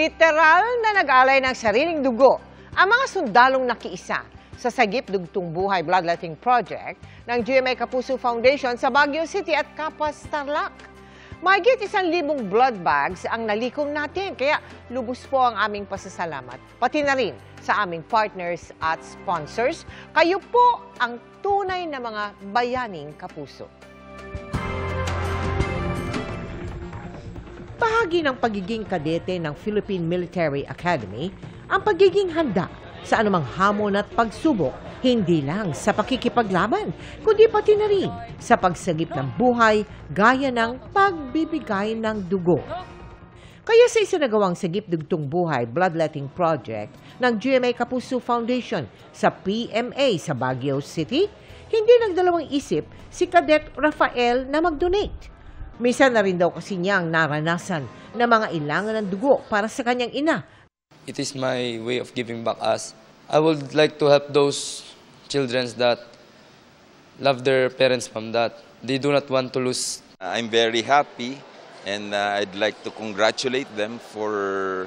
Literal na nag-alay ng sariling dugo ang mga sundalong nakiisa sa Sagip Dugtong Buhay Bloodletting Project ng GMA Kapuso Foundation sa Baguio City at Capas, Tarlac. Mahigit 1,000 blood bags ang nalikom natin, kaya lubos po ang aming pasasalamat. Pati na rin sa aming partners at sponsors, kayo po ang tunay na mga bayaning kapuso. Bahagi ng pagiging kadete ng Philippine Military Academy ang pagiging handa sa anumang hamon at pagsubok, hindi lang sa pakikipaglaban, kundi pati na rin sa pagsagip ng buhay gaya ng pagbibigay ng dugo. Kaya sa isinagawang Sagip Dugtong Buhay Bloodletting Project ng GMA Kapuso Foundation sa PMA sa Baguio City, hindi nagdalawang isip si Cadet Rafael na mag-donate. Minsan na rin daw kasi niyang naranasan na mga ilangan ng dugo para sa kanyang ina. It is my way of giving back as I would like to help those children that love their parents from that. They do not want to lose. I'm very happy and I'd like to congratulate them for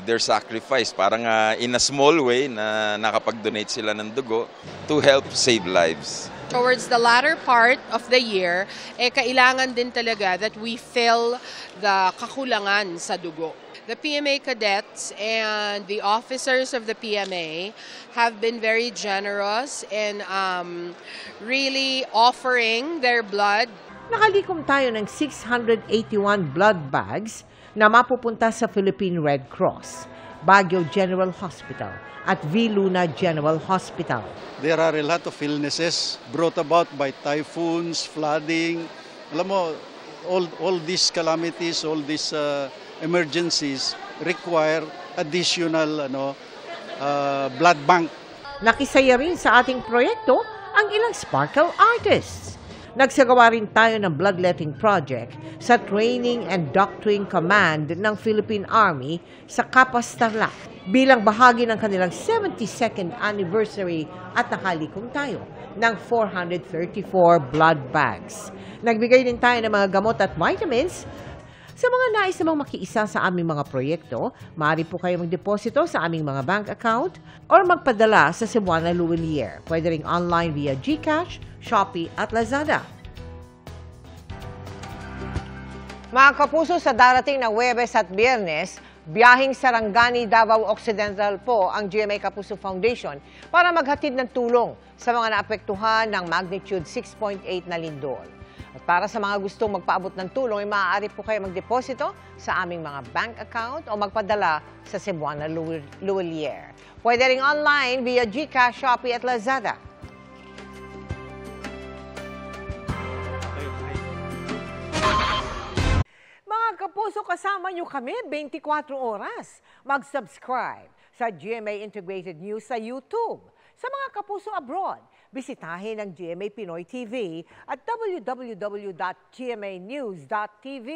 their sacrifice. Parang in a small way na nakapag-donate sila ng dugo to help save lives. Towards the latter part of the year, kailangan din talaga that we fill the kakulangan sa dugo. The PMA cadets and the officers of the PMA have been very generous in really offering their blood. Nakalikom tayo ng 681 blood bags na mapupunta sa Philippine Red Cross, Baguio General Hospital at V. Luna General Hospital. There are a lot of illnesses brought about by typhoons, flooding. Alam mo, all these calamities, all these emergencies require additional blood bank. Nakisaya rin sa ating proyekto ang ilang sparkle artists. Nagsagawa rin tayo ng bloodletting project sa Training and Doctoring Command ng Philippine Army sa Capas, Tarlac. Bilang bahagi ng kanilang 72nd anniversary at nakalikom tayo ng 434 blood bags. Nagbigay din tayo ng mga gamot at vitamins. Sa mga nais namang makiisa sa aming mga proyekto, maaari po kayo magdeposito sa aming mga bank account or magpadala sa Cebuana Luwilier. Pwede ring online via GCash, Shopee at Lazada. Mga kapuso, sa darating na Huwebes at Biyernes, biyahing Sarangani, Davao Occidental po ang GMA Kapuso Foundation para maghatid ng tulong sa mga naapektuhan ng magnitude 6.8 na lindol. At para sa mga gustong magpaabot ng tulong, ay maaari po kayo magdeposito sa aming mga bank account o magpadala sa Cebuana Luwilier. Pwede ring online via GCash, Shopee at Lazada. Mga kapuso, kasama nyo kami 24 oras. Mag-subscribe sa GMA Integrated News sa YouTube. Sa mga kapuso abroad, bisitahin ang GMA Pinoy TV at www.gmanews.tv.